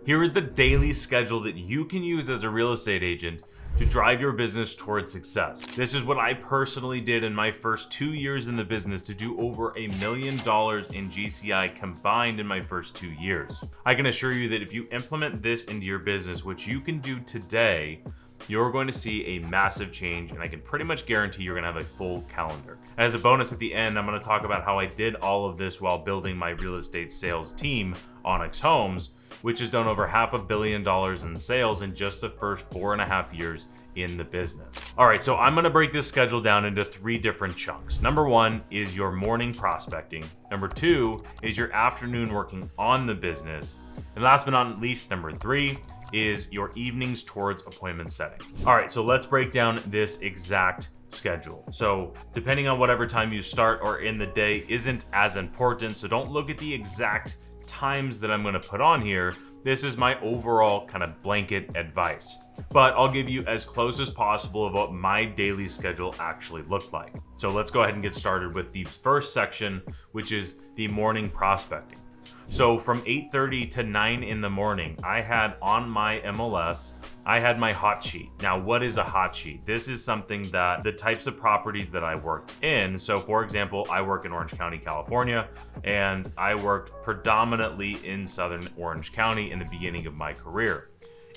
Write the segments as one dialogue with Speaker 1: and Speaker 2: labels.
Speaker 1: Here is the daily schedule that you can use as a real estate agent to drive your business towards success. This is what I personally did in my first 2 years in the business to do over $1 million in GCI combined in my first 2 years. I can assure you that if you implement this into your business, which you can do today, you're going to see a massive change, and I can pretty much guarantee you're gonna have a full calendar. As a bonus at the end, I'm gonna talk about how I did all of this while building my real estate sales team, Onyx Homes, which has done over $500 million in sales in just the first 4.5 years in the business. All right, so I'm gonna break this schedule down into 3 different chunks. Number 1 is your morning prospecting. Number 2 is your afternoon working on the business. And last but not least, number 3 is your evenings towards appointment setting. All right, so let's break down this exact schedule. So depending on whatever time you start or in the day isn't as important, so don't look at the exact times that I'm going to put on here. This is my overall kind of blanket advice, but I'll give you as close as possible of what my daily schedule actually looked like. So let's go ahead and get started with the first section, which is the morning prospecting. So from 8:30 to 9 in the morning, I had on my MLS, I had my hot sheet. Now, what is a hot sheet? This is something that the types of properties that I worked in. So for example, I work in Orange County, California, and I worked predominantly in Southern Orange County in the beginning of my career.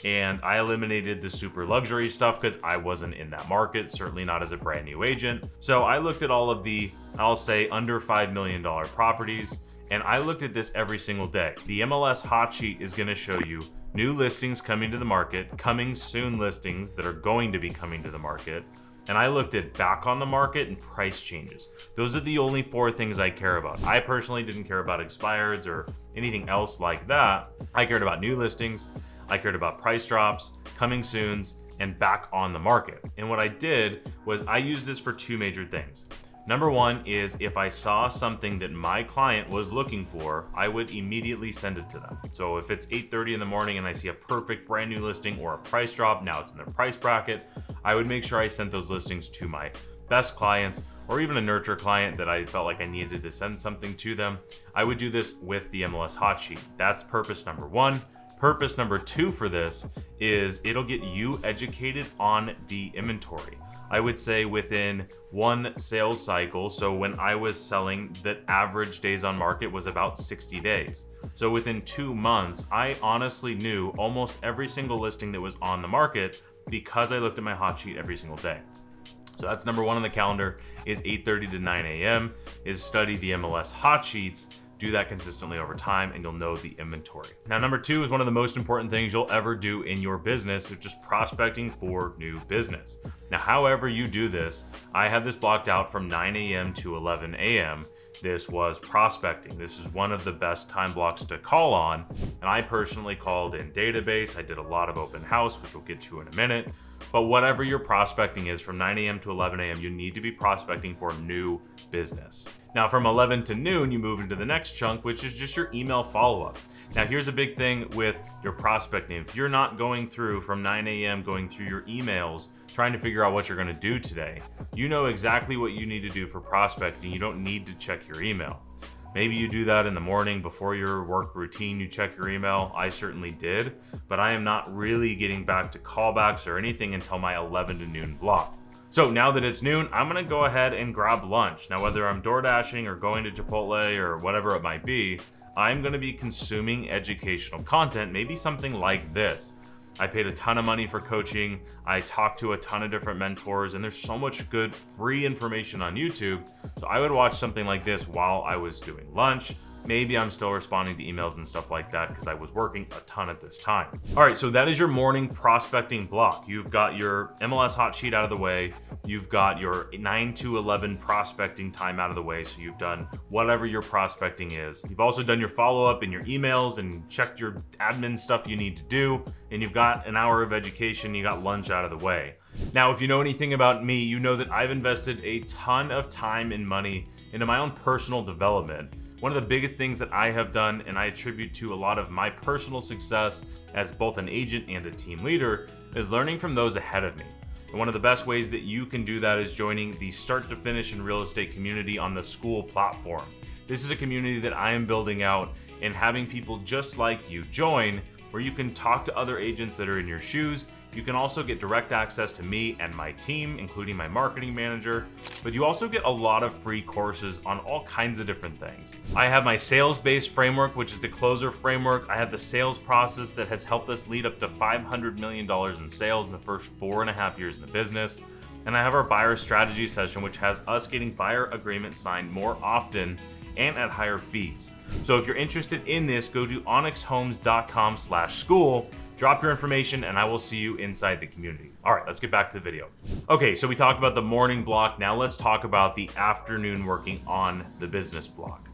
Speaker 1: And I eliminated the super luxury stuff because I wasn't in that market, certainly not as a brand new agent. So I looked at all of the, I'll say under $5 million properties. And I looked at this every single day. The MLS hot sheet is gonna show you new listings coming to the market, coming soon listings that are going to be coming to the market. And I looked at back on the market and price changes. Those are the only 4 things I care about. I personally didn't care about expireds or anything else like that. I cared about new listings, I cared about price drops, coming soons, and back on the market. And what I did was I used this for 2 major things. Number 1 is if I saw something that my client was looking for, I would immediately send it to them. So if it's 8:30 in the morning and I see a perfect brand new listing or a price drop, now it's in their price bracket, I would make sure I sent those listings to my best clients or even a nurture client that I felt like I needed to send something to them. I would do this with the MLS hot sheet. That's purpose number 1. Purpose number 2 for this is it'll get you educated on the inventory. I would say within 1 sales cycle, so when I was selling, the average days on market was about 60 days. So within 2 months, I honestly knew almost every single listing that was on the market because I looked at my hot sheet every single day. So that's number 1 on the calendar is 8:30 to 9 a.m. is study the MLS hot sheets. Do that consistently over time and you'll know the inventory. Now, number 2 is one of the most important things you'll ever do in your business, is just prospecting for new business. Now, however you do this, I have this blocked out from 9 a.m. to 11 a.m. This was prospecting. This is one of the best time blocks to call on. And I personally called in database. I did a lot of open house, which we'll get to in a minute. But whatever your prospecting is from 9 a.m. to 11 a.m., you need to be prospecting for new business. Now, from 11 to noon, you move into the next chunk, which is just your email follow-up. Now, here's a big thing with your prospecting. If you're not going through from 9 a.m., going through your emails, trying to figure out what you're going to do today, you know exactly what you need to do for prospecting. You don't need to check your email. Maybe you do that in the morning before your work routine, you check your email. I certainly did, but I am not really getting back to callbacks or anything until my 11 to noon block. So now that it's noon, I'm gonna go ahead and grab lunch. Now, whether I'm door dashing or going to Chipotle or whatever it might be, I'm gonna be consuming educational content, maybe something like this. I paid a ton of money for coaching. I talked to a ton of different mentors, and there's so much good free information on YouTube. So I would watch something like this while I was doing lunch. Maybe I'm still responding to emails and stuff like that because I was working a ton at this time. All right, so that is your morning prospecting block. You've got your MLS hot sheet out of the way. You've got your 9 to 11 prospecting time out of the way. So you've done whatever your prospecting is. You've also done your follow-up in your emails and checked your admin stuff you need to do. And you've got an hour of education. You got lunch out of the way. Now, if you know anything about me, you know that I've invested a ton of time and money into my own personal development. One of the biggest things that I have done, and I attribute to a lot of my personal success as both an agent and a team leader, is learning from those ahead of me. And one of the best ways that you can do that is joining the Start to Finish in Real Estate community on the Skool platform. This is a community that I am building out, and having people just like you join where you can talk to other agents that are in your shoes. You can also get direct access to me and my team, including my marketing manager, but you also get a lot of free courses on all kinds of different things. I have my sales-based framework, which is the closer framework. I have the sales process that has helped us lead up to $500 million in sales in the first 4.5 years in the business. And I have our buyer strategy session, which has us getting buyer agreements signed more often and at higher fees. So if you're interested in this, go to onyxhomes.com/school, drop your information, and I will see you inside the community. All right, let's get back to the video. Okay, so we talked about the morning block. Now let's talk about the afternoon working on the business block.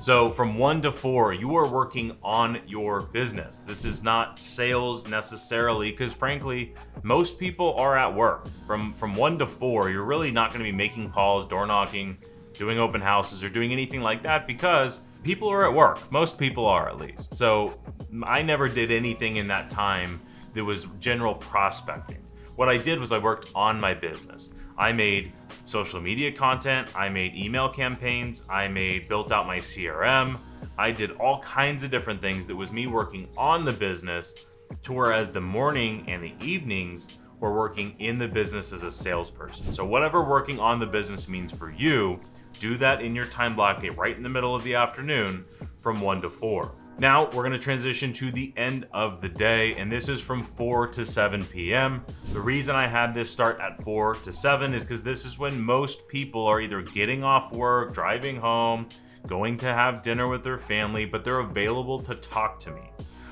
Speaker 1: So from 1 to 4, you are working on your business. This is not sales necessarily, because frankly, most people are at work. From 1 to 4, you're really not going to be making calls, door knocking, doing open houses, or doing anything like that, because people are at work. Most people are, at least. So I never did anything in that time that was general prospecting. What I did was I worked on my business. I made social media content, I made email campaigns, I built out my CRM. I did all kinds of different things that was me working on the business, to whereas the morning and the evenings were working in the business as a salesperson. So whatever working on the business means for you, do that in your time block right in the middle of the afternoon from 1 to 4. Now we're going to transition to the end of the day, and this is from 4 to 7 p.m. The reason I had this start at 4 to 7 is because this is when most people are either getting off work, driving home, going to have dinner with their family, but they're available to talk to me.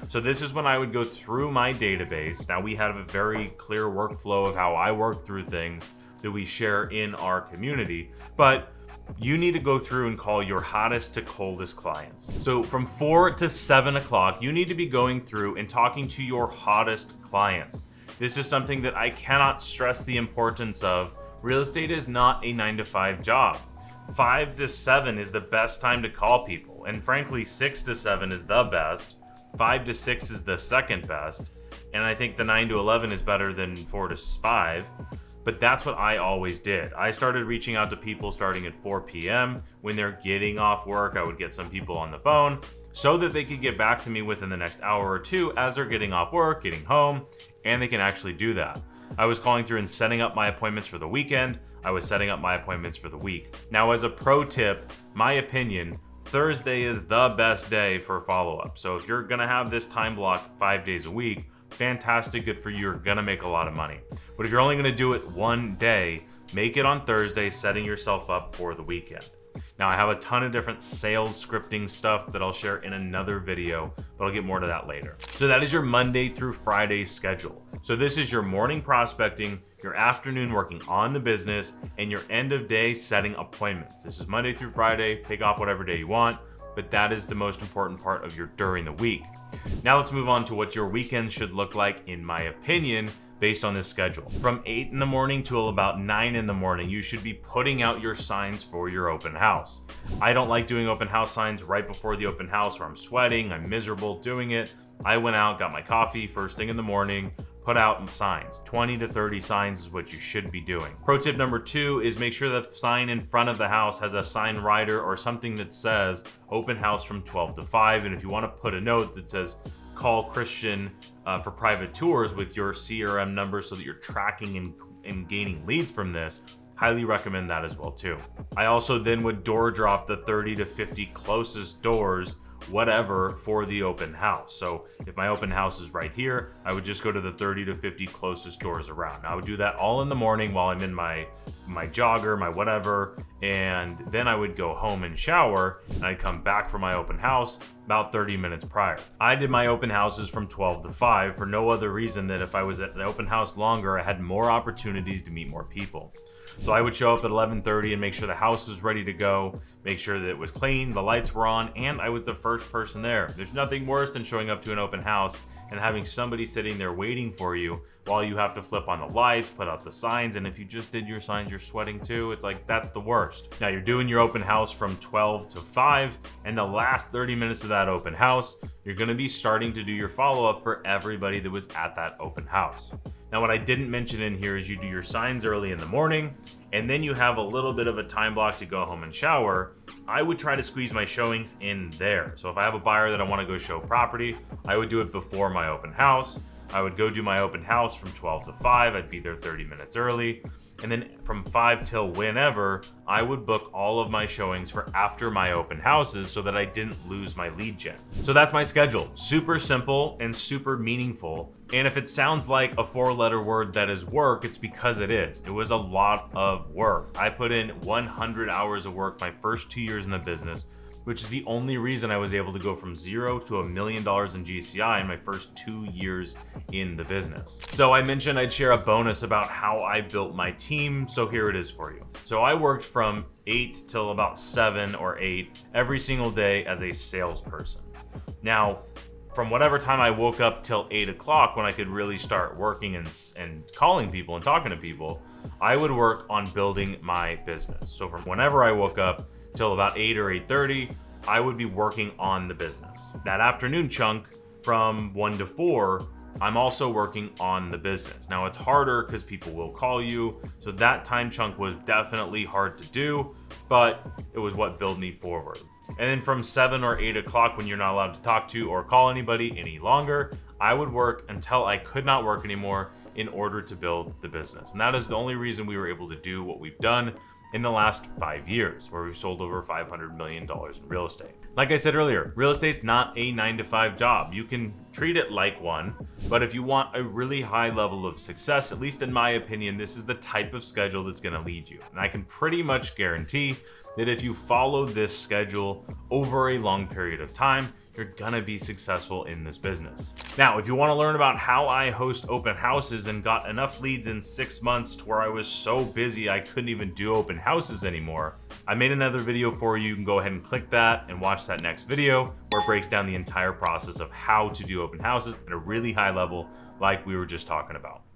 Speaker 1: So this is when I would go through my database. Now we have a very clear workflow of how I work through things that we share in our community, but you need to go through and call your hottest to coldest clients. So from 4 to 7 o'clock, you need to be going through and talking to your hottest clients. This is something that I cannot stress the importance of. Real estate is not a 9-to-5 job. 5 to 7 is the best time to call people. And frankly, 6 to 7 is the best. 5 to 6 is the second best. And I think the 9 to 11 is better than 4 to 5. But that's what I always did. I started reaching out to people starting at 4 p.m. When they're getting off work, I would get some people on the phone so that they could get back to me within the next hour or two as they're getting off work, getting home, and they can actually do that. I was calling through and setting up my appointments for the weekend. I was setting up my appointments for the week. Now, as a pro tip, my opinion, Thursday is the best day for follow-up. So if you're gonna have this time block 5 days a week, fantastic, good for you, you're gonna make a lot of money. But if you're only gonna do it one day, make it on Thursday, setting yourself up for the weekend. Now I have a ton of different sales scripting stuff that I'll share in another video, but I'll get more to that later. So that is your Monday through Friday schedule. So this is your morning prospecting, your afternoon working on the business, and your end of day setting appointments. This is Monday through Friday, take off whatever day you want, but that is the most important part of your during the week. Now let's move on to what your weekend should look like, in my opinion, based on this schedule. From 8 in the morning till about 9 in the morning, you should be putting out your signs for your open house. I don't like doing open house signs right before the open house, or I'm sweating, I'm miserable doing it. I went out, got my coffee first thing in the morning, put out signs. 20 to 30 signs is what you should be doing. Pro tip number 2 is make sure the sign in front of the house has a sign rider or something that says open house from 12 to 5. And if you want to put a note that says call Christian for private tours with your CRM number so that you're tracking and gaining leads from this, highly recommend that as well too. I also then would door drop the 30 to 50 closest doors, whatever, for the open house. So if my open house is right here, I would just go to the 30 to 50 closest doors around. Now, I would do that all in the morning while I'm in my jogger, my whatever, and then I would go home and shower, and I'd come back for my open house about 30 minutes prior. I did my open houses from 12 to 5 for no other reason than if I was at the open house longer, I had more opportunities to meet more people. So I would show up at 11:30 and make sure the house was ready to go, make sure that it was clean, the lights were on, and I was the first person there. There's nothing worse than showing up to an open house and having somebody sitting there waiting for you while you have to flip on the lights, put out the signs, and if you just did your signs, you're sweating too. It's like, that's the worst. Now you're doing your open house from 12 to 5, and the last 30 minutes of that open house, you're going to be starting to do your follow-up for everybody that was at that open house. Now, what I didn't mention in here is you do your signs early in the morning, and then you have a little bit of a time block to go home and shower. I would try to squeeze my showings in there. So if I have a buyer that I want to go show property, I would do it before my open house. I would go do my open house from 12 to 5. I'd be there 30 minutes early. And then from 5 till whenever, I would book all of my showings for after my open houses so that I didn't lose my lead gen. So that's my schedule. Super simple and super meaningful. And if it sounds like a 4-letter word that is work, it's because it is. It was a lot of work. I put in 100 hours of work my first 2 years in the business, which is the only reason I was able to go from 0 to $1 million in GCI in my first 2 years in the business. So I mentioned I'd share a bonus about how I built my team, so here it is for you. So I worked from 8 till about 7 or 8 every single day as a salesperson. Now, from whatever time I woke up till 8 o'clock when I could really start working and calling people and talking to people, I would work on building my business. So from whenever I woke up till about 8 or 8:30, I would be working on the business. That afternoon chunk from 1 to 4, I'm also working on the business. Now it's harder because people will call you, so that time chunk was definitely hard to do, but it was what built me forward. And then from 7 or 8 o'clock, when you're not allowed to talk to or call anybody any longer, I would work until I could not work anymore in order to build the business. And that is the only reason we were able to do what we've done in the last 5 years, where we've sold over $500 million in real estate. Like I said earlier, real estate's not a 9-to-5 job. You can treat it like one, but if you want a really high level of success, at least in my opinion, this is the type of schedule that's gonna lead you. And I can pretty much guarantee that if you follow this schedule over a long period of time, you're gonna be successful in this business. Now, if you wanna learn about how I host open houses and got enough leads in 6 months to where I was so busy I couldn't even do open houses anymore, I made another video for you. You can go ahead and click that and watch that next video where it breaks down the entire process of how to do open houses at a really high level like we were just talking about.